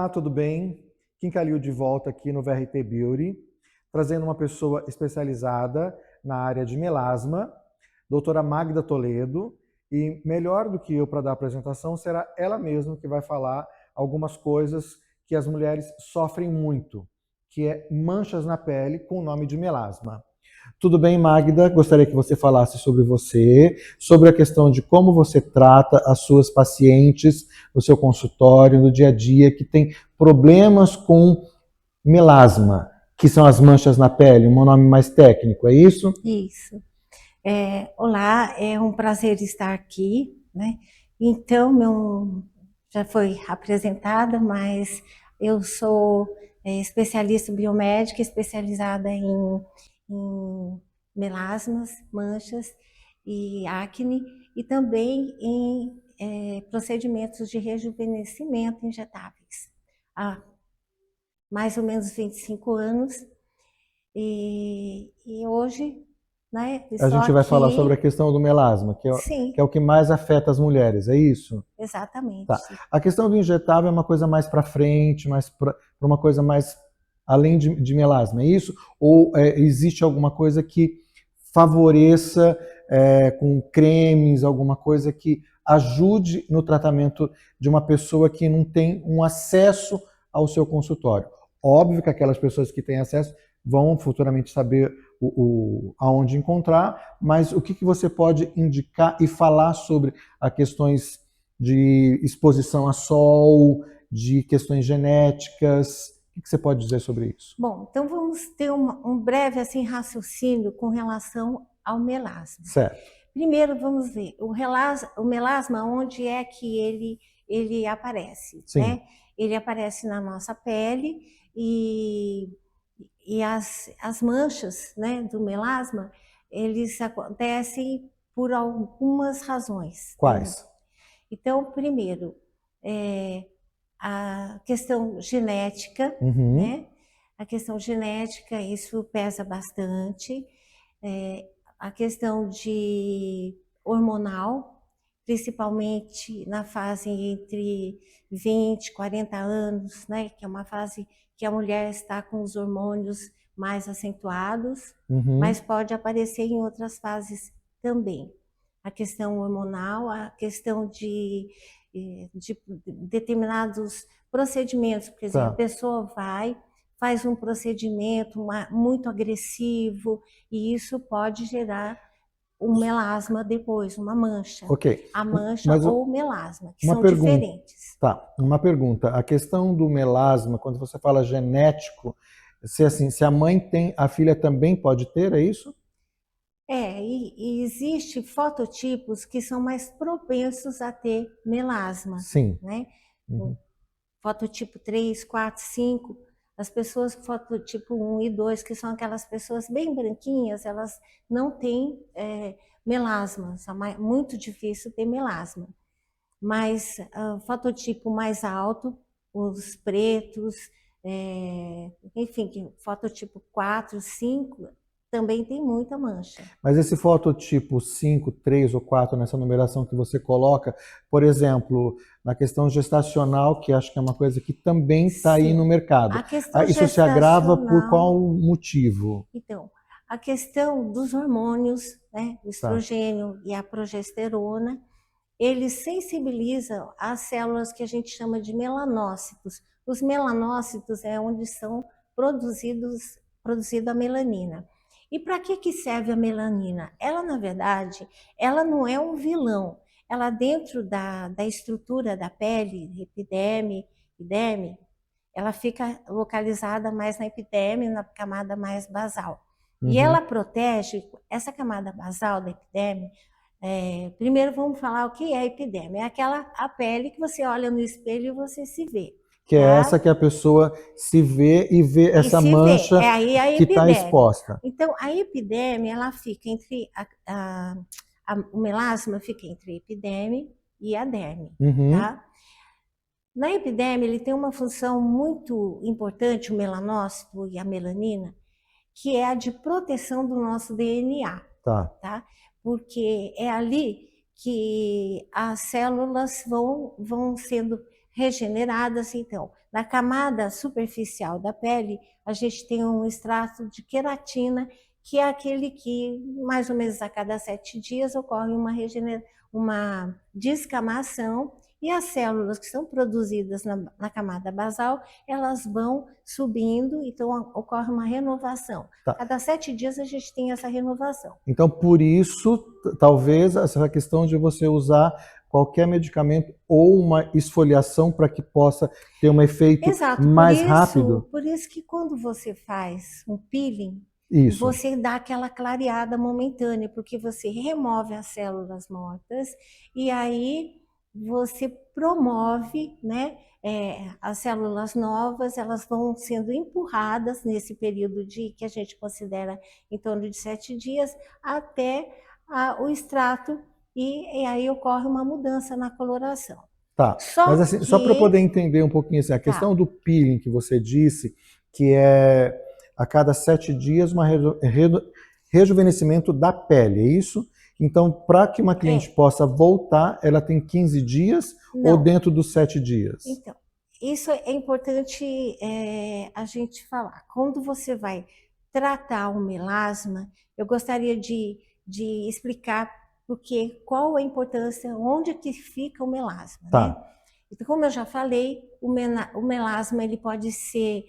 Olá, tudo bem? Kim Kalil de volta aqui no VRT Beauty, trazendo uma pessoa especializada na área de melasma, doutora Magda Toledo, e melhor do que eu para dar a apresentação, será ela mesma que vai falar algumas coisas que as mulheres sofrem muito, que é manchas na pele com o nome de melasma. Tudo bem, Magda? Gostaria que você falasse sobre você, sobre a questão de como você trata as suas pacientes no seu consultório, no dia a dia, que tem problemas com melasma, que são as manchas na pele, um nome mais técnico, é isso? Isso. Olá, é um prazer estar aqui, né? Então, já foi apresentada, mas eu sou especialista biomédica, especializada em melasmas, manchas e acne, e também em procedimentos de rejuvenescimento injetáveis. Há mais ou menos 25 anos, e hoje, né, A estou gente vai falar sobre a aqui. questão do melasma, que é Sim, o que mais afeta as mulheres, é isso? Tá. exatamente. A questão do injetável é uma coisa mais para frente, mais para uma coisa mais além de melasma, é isso? Ou existe alguma coisa que favoreça com cremes, alguma coisa que ajude no tratamento de uma pessoa que não tem um acesso ao seu consultório? Óbvio que aquelas pessoas que têm acesso vão futuramente saber aonde encontrar, mas o que você pode indicar e falar sobre as questões de exposição a sol, de questões genéticas? O que você pode dizer sobre isso? Bom, então vamos ter um breve assim, raciocínio com relação ao melasma. Certo. Primeiro, vamos ver o melasma, onde é que ele aparece, Sim. né? Ele aparece na nossa pele e as manchas, né, do melasma, eles acontecem por algumas razões, né? Quais? Então, primeiro, a questão genética, Uhum. né? A questão genética, isso pesa bastante. A questão de hormonal, principalmente na fase entre 20 e 40 anos, né? Que é uma fase que a mulher está com os hormônios mais acentuados, Uhum. mas pode aparecer em outras fases também. A questão hormonal, a questão de determinados procedimentos, por exemplo, a Tá. pessoa faz um procedimento muito agressivo e isso pode gerar um melasma depois, uma mancha. Ok. A mancha Mas ou melasma, que uma são pergunta. diferentes. Tá, uma pergunta. A questão do melasma, quando você fala genético, se assim, se a mãe tem, a filha também pode ter, é isso? E existe fototipos que são mais propensos a ter melasma, Sim. né? Uhum. Fototipo 3, 4, 5, as pessoas com fototipo 1 e 2, que são aquelas pessoas bem branquinhas, elas não têm melasma, é muito difícil ter melasma. Mas fototipo mais alto, os pretos, enfim, fototipo 4, 5, também tem muita mancha. Mas esse fototipo 5, 3 ou 4 nessa numeração que você coloca, por exemplo, na questão gestacional, que acho que é uma coisa que também está aí no Sim, mercado. a questão Isso se agrava por gestacional. qual motivo? Então, a questão dos hormônios, né, o Tá. estrogênio e a progesterona, eles sensibilizam as células que a gente chama de melanócitos. Os melanócitos é onde são produzida a melanina. E para que serve a melanina? Ela, na verdade, ela não é um vilão. Ela dentro da estrutura da pele, epiderme, ela fica localizada mais na epiderme, na camada mais basal. E Uhum. ela protege essa camada basal da epiderme. Primeiro vamos falar o que é epiderme. É a pele que você olha no espelho e você se vê, Que é essa tá? que a pessoa se vê e vê E essa se vê, mancha é aí a que está epiderme. exposta. Então, a epiderme, ela fica entre o melasma fica entre a epiderme e a derme, Uhum. tá? Na epiderme, ele tem uma função muito importante, o melanócito e a melanina, que é a de proteção do nosso DNA, Tá. tá? Porque é ali que as células vão sendo regeneradas. Então, Na camada superficial da pele, a gente tem um extrato de queratina, que é aquele que, mais ou menos a cada 7 dias, ocorre uma descamação, e as células que são produzidas na camada basal, elas vão subindo, então ocorre uma renovação. Tá. Cada 7 dias a gente tem essa renovação. Então, por isso, talvez essa questão de você usar qualquer medicamento ou uma esfoliação para que possa ter um efeito mais rápido. Por isso que quando você faz um peeling, Isso. você dá aquela clareada momentânea, porque você remove as células mortas e aí você promove, né, as células novas, elas vão sendo empurradas nesse período que a gente considera em torno de 7 dias, até o extrato, e aí ocorre uma mudança na coloração. Tá, mas assim, só para eu poder entender um pouquinho assim, a questão do peeling que você disse, que é a cada 7 dias um rejuvenescimento da pele, é isso? Então, para que uma cliente possa voltar, ela tem 15 dias ou dentro dos 7 dias? Então, isso é importante a gente falar. Quando você vai tratar o melasma, eu gostaria de explicar qual a importância, onde que fica o melasma, tá, né? Então, como eu já falei, o melasma ele pode ser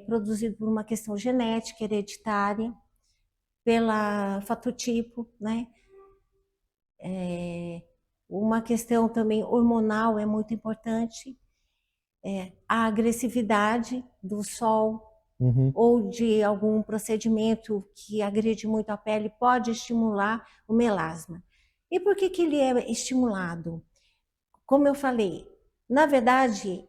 produzido por uma questão genética, hereditária, pela fatotipo, né? Uma questão também hormonal é muito importante, a agressividade do sol ou de algum procedimento que agride muito a pele pode estimular o melasma. E por que ele é estimulado? Como eu falei, na verdade,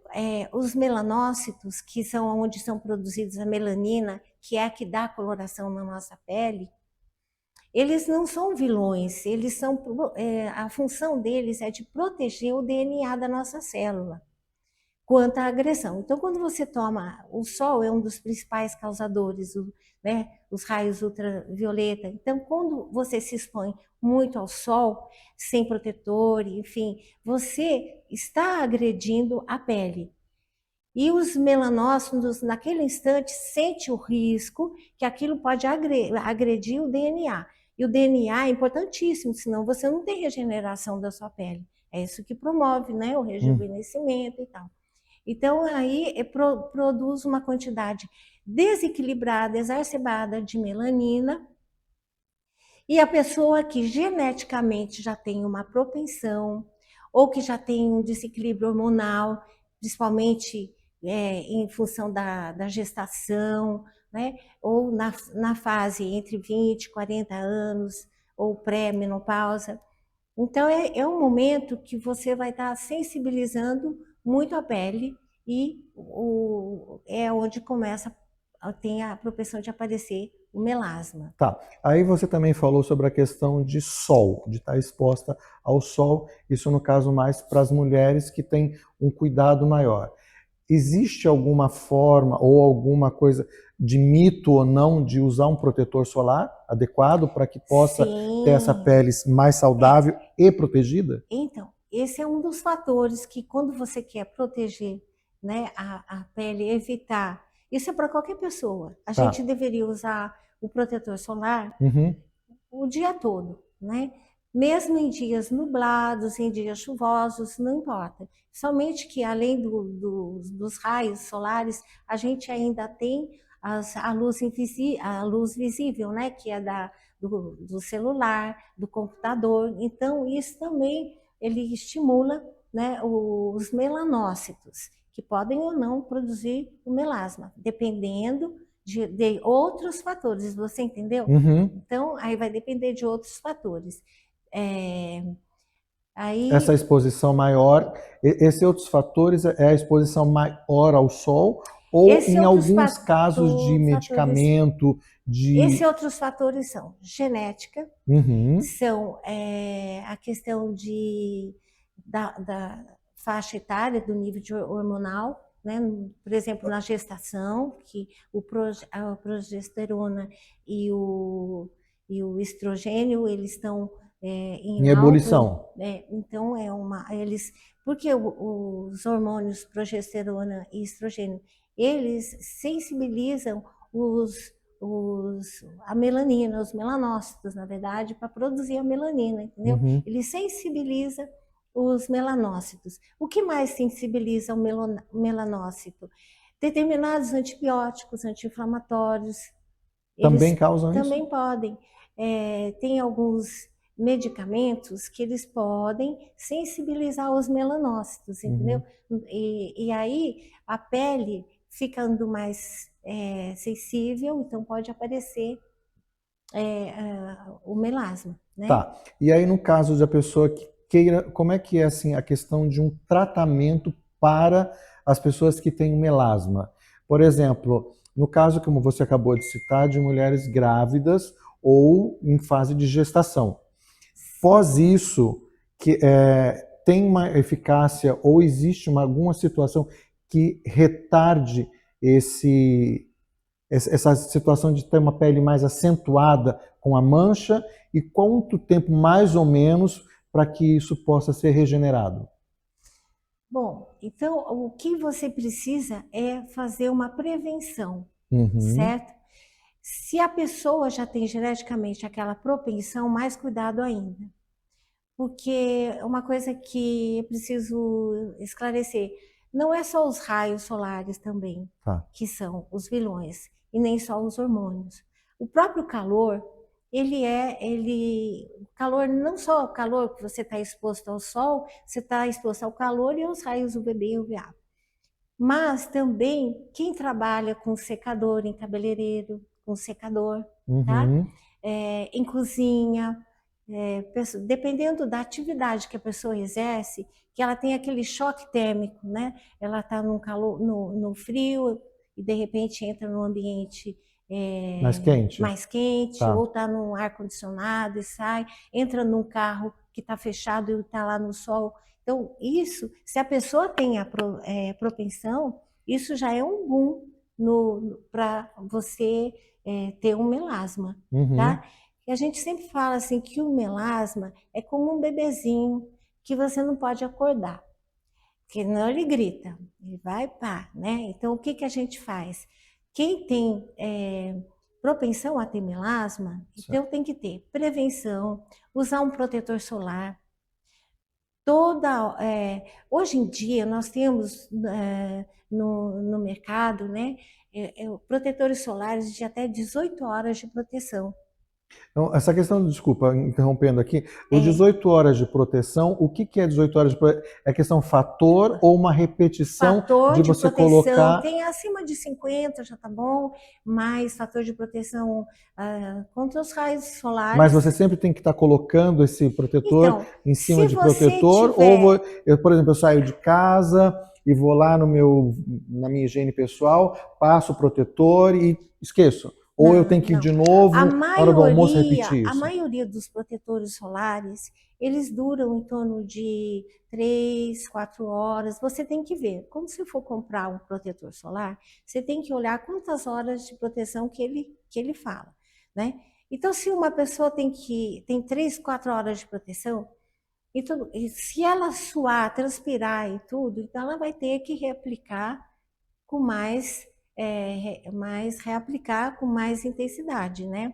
os melanócitos, que são onde são produzidos a melanina, que é a que dá coloração na nossa pele, eles não são vilões, eles são, a função deles é de proteger o DNA da nossa célula quanto à agressão. Então, quando você toma, o sol é um dos principais causadores, né, os raios ultravioleta. Então, quando você se expõe muito ao sol, sem protetor, enfim, você está agredindo a pele. E os melanócitos, naquele instante, sente o risco que aquilo pode agredir o DNA. E o DNA é importantíssimo, senão você não tem regeneração da sua pele. É isso que promove, né, o rejuvenescimento e tal. Então, aí produz uma quantidade desequilibrada, exacerbada de melanina, e a pessoa que geneticamente já tem uma propensão, ou que já tem um desequilíbrio hormonal, principalmente em função da gestação, né? Ou na fase entre 20 e 40 anos, ou pré-menopausa. Então, é um momento que você vai estar sensibilizando muito a pele e é onde tem a propensão de aparecer o melasma. Tá. Aí você também falou sobre a questão de sol, de estar exposta ao sol, isso no caso mais para as mulheres que têm um cuidado maior. Existe alguma forma ou alguma coisa de mito ou não de usar um protetor solar adequado para que possa ter essa pele mais saudável e protegida? Então, esse é um dos fatores que quando você quer proteger, né, a pele, evitar, isso é para qualquer pessoa, a gente deveria usar o protetor solar o dia todo, né? Mesmo em dias nublados, em dias chuvosos, não importa. Somente que além dos raios solares, a gente ainda tem a luz visível, né? Que é do celular, do computador. Então, isso também ele estimula, né, os melanócitos, que podem ou não produzir o melasma, dependendo de outros fatores, você entendeu? Então, aí vai depender de outros fatores. Essa exposição maior, esses outros fatores é a exposição maior ao sol ou em alguns casos de medicamento, Esses outros fatores são genética, são a questão da faixa etária, do nível hormonal, né? Por exemplo, na gestação, que a progesterona e o estrogênio, eles estão em ebulição. Então porque os hormônios progesterona e estrogênio, eles sensibilizam a melanina, os melanócitos, na verdade, para produzir a melanina, entendeu? Uhum. Ele sensibiliza os melanócitos. O que mais sensibiliza o melanócito? Determinados antibióticos, anti-inflamatórios, Também eles causam isso? também podem. Tem alguns medicamentos que eles podem sensibilizar os melanócitos, entendeu? E aí a pele ficando mais sensível, então pode aparecer o melasma, né? Tá. E aí, no caso da pessoa que queira, como é que é assim a questão de um tratamento para as pessoas que têm melasma? Por exemplo, no caso, como você acabou de citar, de mulheres grávidas ou em fase de gestação. Pós isso, tem uma eficácia ou existe alguma situação que retarde essa situação de ter uma pele mais acentuada com a mancha e quanto tempo mais ou menos para que isso possa ser regenerado? Bom, então o que você precisa é fazer uma prevenção, Uhum, certo? Se a pessoa já tem geneticamente aquela propensão, mais cuidado ainda. Porque uma coisa que eu preciso esclarecer, não é só os raios solares também tá. que são os vilões, e nem só os hormônios. O próprio calor, o calor, não só o calor que você está exposto ao sol, você está exposto ao calor e aos raios UVB e UVA. Mas também quem trabalha com secador em cabeleireiro, com secador, tá? Uhum, Em cozinha, dependendo da atividade que a pessoa exerce, que ela tem aquele choque térmico, né? Ela está no calor, no frio e de repente entra num ambiente mais quente? mais quente, Tá. ou está num ar condicionado e sai, entra num carro que está fechado e está lá no sol. Então, isso, se a pessoa tem a propensão, isso já é um boom para você ter um melasma, Uhum, tá? E a gente sempre fala assim que o melasma é como um bebezinho que você não pode acordar, porque não ele grita, ele vai pá, né? Então o que que a gente faz? Quem tem propensão a ter melasma, então certo. tem que ter prevenção, usar um protetor solar. Hoje em dia nós temos no mercado, né, protetores solares de até 18 horas de proteção. Então, essa questão, desculpa, interrompendo aqui, o É, 18 horas de proteção, o que é 18 horas de proteção? É questão fator ou uma repetição fator de de você proteção, colocar. tem acima de 50 já tá bom, mais fator de proteção contra os raios Mas solares. você sempre tem que estar colocando esse protetor Então, em cima se de você protetor, ou tiver, por exemplo, eu saio de casa e vou lá na minha higiene pessoal, passo o protetor e esqueço. Ou eu tenho não, que ir não. de novo, na hora do almoço, repetir A isso. maioria dos protetores solares, eles duram em torno de 3, 4 horas. Você tem que ver. Quando você for comprar um protetor solar, você tem que olhar quantas horas de proteção que ele fala, né? Então, se uma pessoa tem 3, 4 horas de proteção, e se ela suar, transpirar e tudo, então ela vai ter que reaplicar com mais reaplicar com mais intensidade, né?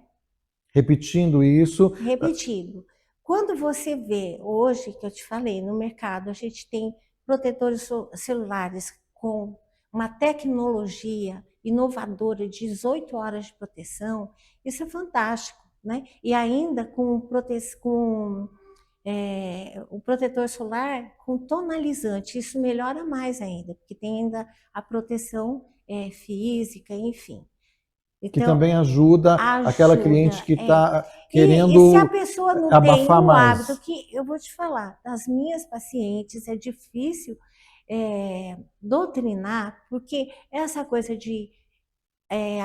Repetindo isso, Repetindo. Quando você vê hoje, que eu te falei, no mercado, a gente tem protetores celulares com uma tecnologia inovadora de 18 horas de proteção, isso é fantástico, né? E ainda com o protetor solar com tonalizante, isso melhora mais ainda, porque tem ainda a proteção física, enfim. que Então, também ajuda aquela cliente ajuda. que está E se a querendo pessoa não tem abafar o hábito, mais. que eu vou te falar, das minhas pacientes é difícil doutrinar, porque essa coisa de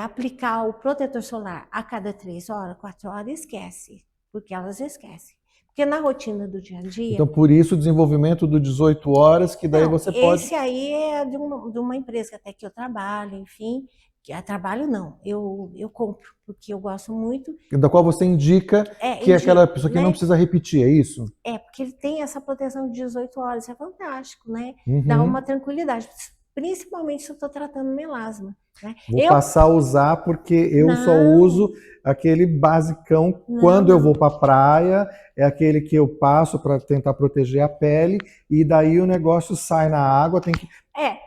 aplicar o protetor solar a cada 3 horas, 4 horas, esquece, porque elas esquecem. Porque na rotina do dia a Então, dia, por isso, o desenvolvimento do 18 horas, que daí não, você pode. esse aí é de uma empresa até que eu trabalho, enfim, a trabalho não, eu compro, porque eu gosto muito. Da qual você indica que é aquela pessoa que não precisa repetir, é isso? Porque ele tem essa proteção de 18 horas, é fantástico, né? Dá Uhum. uma tranquilidade, principalmente se eu estou tratando melasma, né? Vou passar a usar porque eu só uso aquele basicão quando eu vou para a praia, é aquele que eu passo para tentar proteger a pele, e daí o negócio sai na água, tem que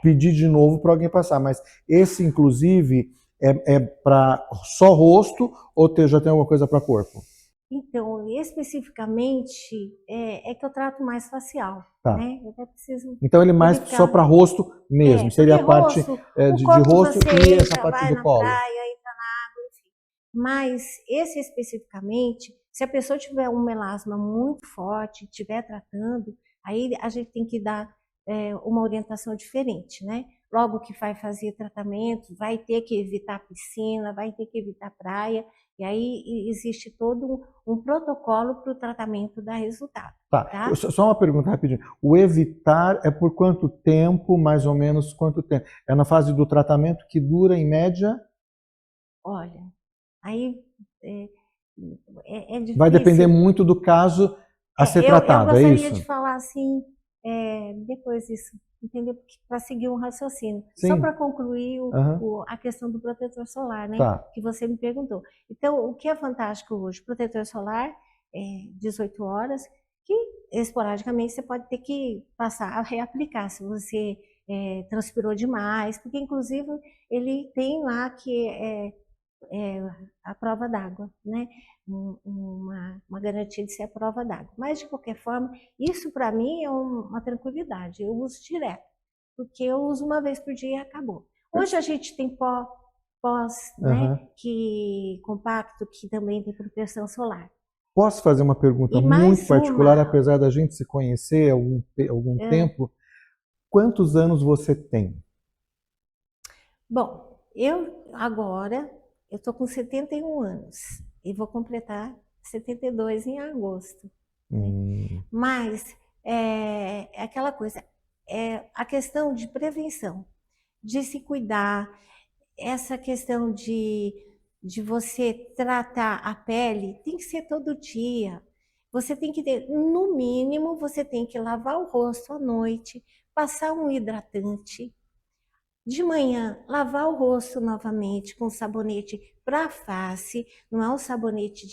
pedir de novo para alguém passar. Mas esse, inclusive, é para só rosto ou já tem alguma coisa para corpo? Então, especificamente, é que eu trato mais facial, tá. né? Eu até preciso então ele mais só para rosto mesmo, seria a parte de rosto e essa parte vai do na colo. praia, entra na água, enfim. Mas esse especificamente, se a pessoa tiver um melasma muito forte, estiver tratando, aí a gente tem que dar uma orientação diferente, né? Logo que vai fazer tratamento, vai ter que evitar piscina, vai ter que evitar praia, e aí existe todo um protocolo para o tratamento dar resultado. Tá. Só uma pergunta rapidinho. O evitar é por quanto tempo, mais ou menos quanto tempo? É na fase do tratamento que dura, em média? Olha, aí é difícil. Vai depender muito do caso a ser tratado, é isso? Eu gostaria de falar assim, depois disso, entendeu? Para seguir um raciocínio. Sim. Só para concluir a questão do protetor solar, né? Tá. Que você me perguntou. Então, o que é fantástico hoje? Protetor solar, 18 horas, que esporadicamente você pode ter que passar a reaplicar se você transpirou demais, porque inclusive ele tem lá que a prova d'água, né? Uma garantia de ser a prova d'água. Mas, de qualquer forma, isso para mim é uma tranquilidade. Eu uso direto, porque eu uso uma vez por dia e acabou. Hoje a gente tem pós, né? Que compacto, que também tem proteção solar. Posso fazer uma pergunta muito particular, apesar da gente se conhecer há algum tempo? Quantos anos você tem? Bom, eu estou com 71 anos e vou completar 72 em agosto. Mas é aquela coisa, a questão de prevenção, de se cuidar, essa questão de você tratar a pele tem que ser todo dia. Você tem que ter, no mínimo, você tem que lavar o rosto à noite, passar um hidratante. De manhã, lavar o rosto novamente com sabonete para face, não é um sabonete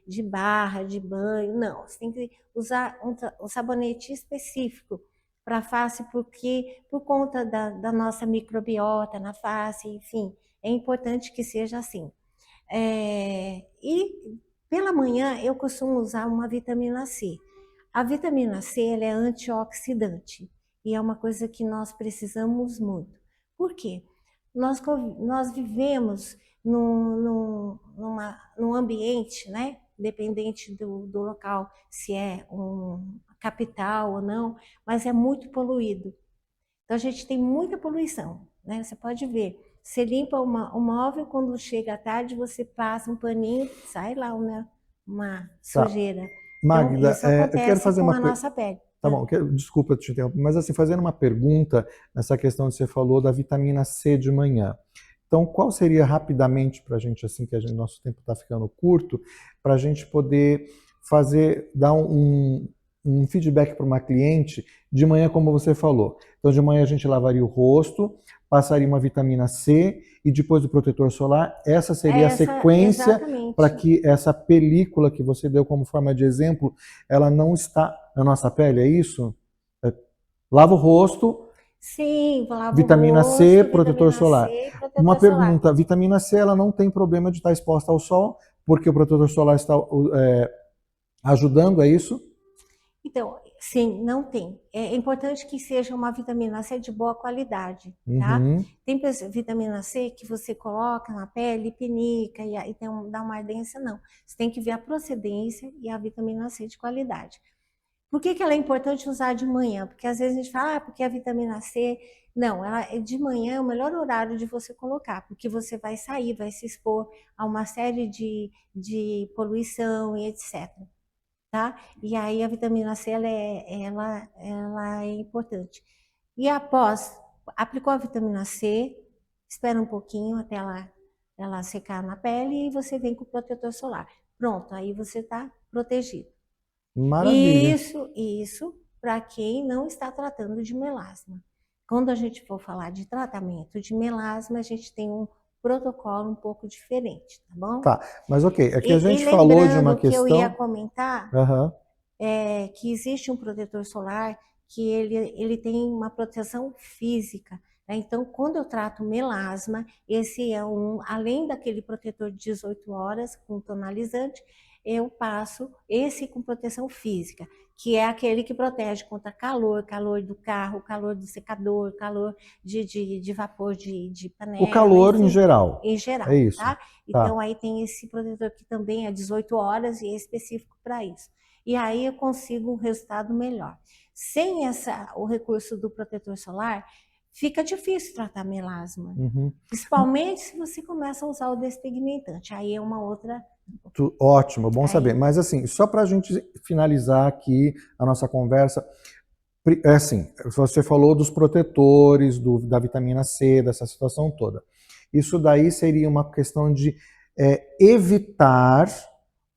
de barra, de banho, não. Você tem que usar um sabonete específico para face, porque por conta da nossa microbiota na face, enfim, é importante que seja assim. E pela manhã eu costumo usar uma vitamina C. A vitamina C ela é antioxidante e é uma coisa que nós precisamos muito. Por quê? Nós vivemos num ambiente, né? Dependente do local, se é uma capital ou não, mas é muito poluído. Então a gente tem muita poluição, né? Você pode ver, você limpa o móvel, quando chega à tarde, você passa um paninho, sai lá uma sujeira. Magda, então, isso acontece eu quero fazer com a nossa pele. Tá bom, desculpa te interromper, mas assim, fazendo uma pergunta nessa questão que você falou da vitamina C de manhã. Então, qual seria rapidamente para a gente, assim, que nosso tempo está ficando curto, para a gente poder dar um feedback para uma cliente de manhã, como você falou. Então, de manhã a gente lavaria o rosto, passaria uma vitamina C e depois do protetor solar. Essa seria a sequência para que essa película que você deu como forma de exemplo, ela não está na nossa pele, é isso? Lava o rosto. Sim, lava vitamina o rosto, C, protetor solar. Uma pergunta, solar. A vitamina C ela não tem problema de estar exposta ao sol, porque o protetor solar está ajudando, é isso? Então, sim, não tem. É importante que seja uma vitamina C de boa qualidade, tá? Tem vitamina C que você coloca na pele, pinica e dá uma ardência, não. Você tem que ver a procedência e a vitamina C de qualidade. Por que ela é importante usar de manhã? Porque às vezes a gente fala, porque a vitamina C... Não, de manhã é o melhor horário de você colocar, porque você vai sair, vai se expor a uma série de poluição e etc. Tá? E aí a vitamina C ela é importante. E após aplicou a vitamina C, espera um pouquinho até ela secar na pele e você vem com o protetor solar. Pronto, aí você está protegido. Maravilha. Isso para quem não está tratando de melasma. Quando a gente for falar de tratamento de melasma, a gente tem um protocolo um pouco diferente, tá bom? Tá, mas ok, aqui a gente E falou de uma lembrando que eu ia questão... comentar Aham. que existe um protetor solar que ele tem uma proteção física, né? Então, quando eu trato melasma, esse é além daquele protetor de 18 horas com tonalizante, eu passo esse com proteção física, que é aquele que protege contra calor, calor do carro, calor do secador, calor de vapor de O panela, calor em enfim, geral, em é geral, isso. tá? Tá. Então, aí tem esse protetor que também é 18 horas e é específico para isso. E aí eu consigo um resultado melhor. Sem o recurso do protetor solar, fica difícil tratar melasma. Uhum. Principalmente se você começa a usar o despigmentante. Aí é uma outra... Ótimo, bom saber. Aí, Mas assim, só para a gente finalizar aqui a nossa conversa, é assim, você falou dos protetores, da vitamina C, dessa situação toda. Isso daí seria uma questão de evitar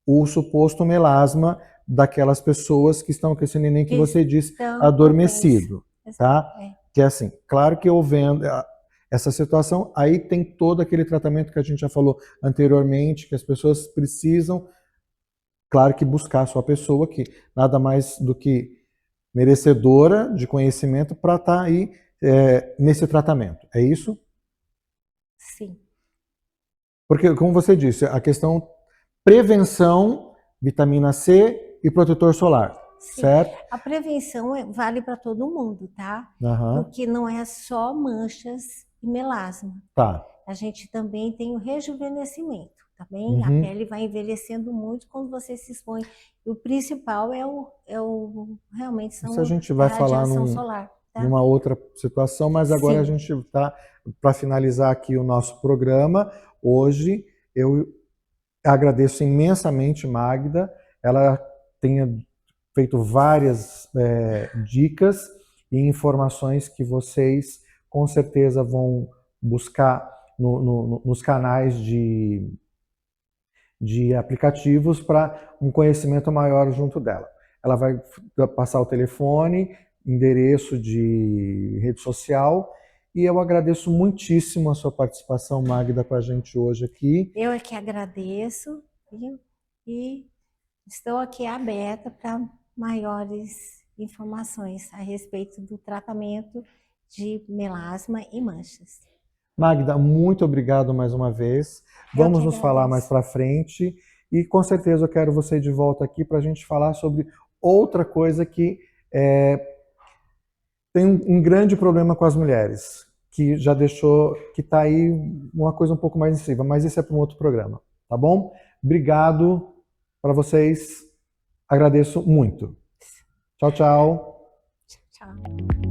o suposto melasma daquelas pessoas que estão com esse neném que você disse adormecido, tá? Que é assim, claro que havendo essa situação, aí tem todo aquele tratamento que a gente já falou anteriormente, que as pessoas precisam, claro que buscar a sua pessoa, que nada mais do que merecedora de conhecimento para estar aí nesse tratamento. É isso? Sim. Porque, como você disse, a questão prevenção, vitamina C e protetor solar, Sim. certo? A prevenção vale para todo mundo, tá? Uhum. Porque não é só manchas e melasma. Tá. A gente também tem o rejuvenescimento, tá bem? Uhum. A pele vai envelhecendo muito quando você se expõe. E o principal realmente Isso a são gente a vai falar radiação solar, tá? numa outra situação, mas agora a Sim. gente está, para finalizar aqui o nosso programa, hoje eu agradeço imensamente Magda, ela tem feito várias dicas e informações que vocês com certeza vão buscar nos canais de aplicativos para um conhecimento maior junto dela. Ela vai passar o telefone, endereço de rede social, e eu agradeço muitíssimo a sua participação, Magda, com a gente hoje aqui. Eu é que agradeço, viu? E estou aqui aberta para maiores informações a respeito do tratamento de melasma e manchas. Magda, muito obrigado mais uma vez. Vamos nos falar mais para frente e com certeza eu quero você de volta aqui para a gente falar sobre outra coisa que tem um grande problema com as mulheres, que já deixou, que está aí uma coisa um pouco mais incisiva, mas esse é para um outro programa, tá bom? Obrigado para vocês, agradeço muito. Tchau, tchau. Tchau.